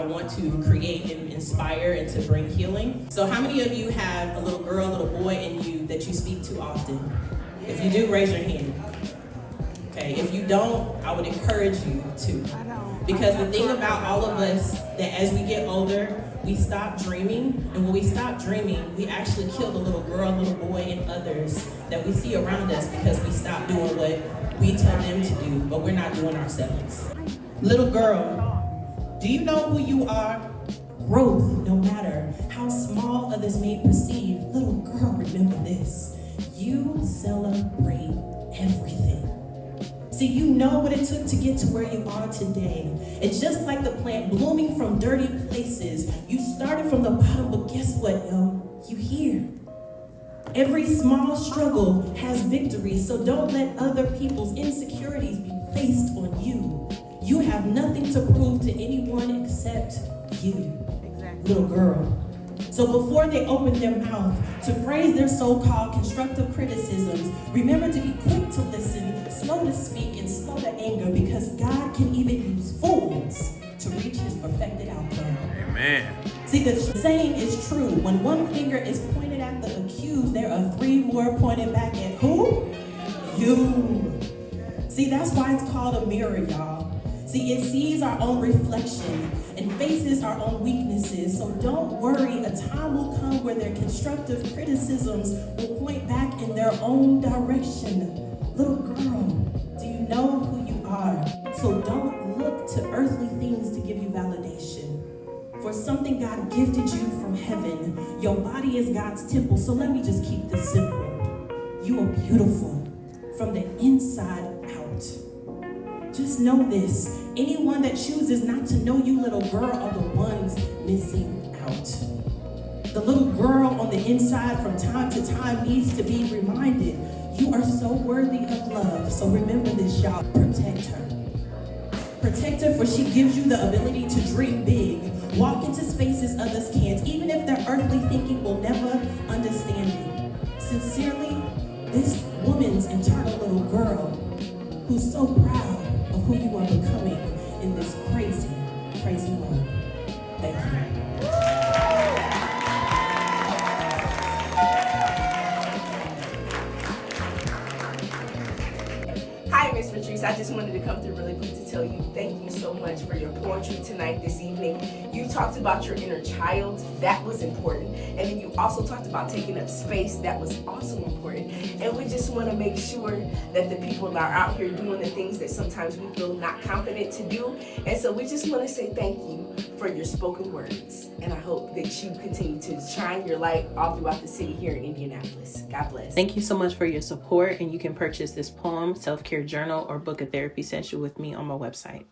want to create and inspire and to bring healing. So how many of you have a little girl, little boy in you that you speak to often? If you do, raise your hand. Okay, if you don't, I would encourage you to. Because the thing about all of us, that as we get older, we stop dreaming, and when we stop dreaming, we actually kill the little girl, little boy, and others that we see around us because we stop doing what we tell them to do, but we're not doing ourselves. Little girl, do you know who you are? Growth, no matter how small others may perceive. Little girl, remember this. You celebrate everything. See, you know what it took to get to where you are today. It's just like the plant blooming from dirty places. You started from the bottom, but guess what, yo? You here. Every small struggle has victory, so don't let other people's insecurities be placed on you. You have nothing to prove to anyone except you, little girl. So before they open their mouth to praise their so-called constructive criticisms, remember to be quick to listen, slow to speak, and slow to anger, because God can even use fools to reach his perfected outcome. Amen. See, the saying is true. When one finger is pointed at the accused, there are three more pointed back at who? You. See, that's why it's called a mirror, y'all. See, it sees our own reflection and faces our own weaknesses. So don't worry, a time will come where their constructive criticisms will point back in their own direction. Little girl, do you know who you are? So don't look to earthly things to give you validation. For something God gifted you from heaven. Your body is God's temple. So let me just keep this simple. You are beautiful from the inside out. Just know this, anyone that chooses not to know you, little girl, are the ones missing out. The little girl on the inside from time to time needs to be reminded, you are so worthy of love. So remember this, y'all, protect her. Protect her, for she gives you the ability to dream big, walk into spaces others can't, even if their earthly thinking will never understand it. Sincerely, this woman's internal little girl who's so proud of who you are becoming in this crazy, crazy world. Thank you. Hi, Miss Patrice. I just wanted to come through really quick to tell you thank you so much for your poetry tonight, this evening. You talked about your inner child. That was important. And then you also talked about taking up space. That was also important. And we just want to make sure that the people are out here doing the things that sometimes we feel not confident to do. And so we just want to say thank you for your spoken words. And I hope that you continue to shine your light all throughout the city here in Indianapolis. God bless. Thank you so much for your support. And you can purchase this poem, self-care journal, or book a therapy session with me on my website.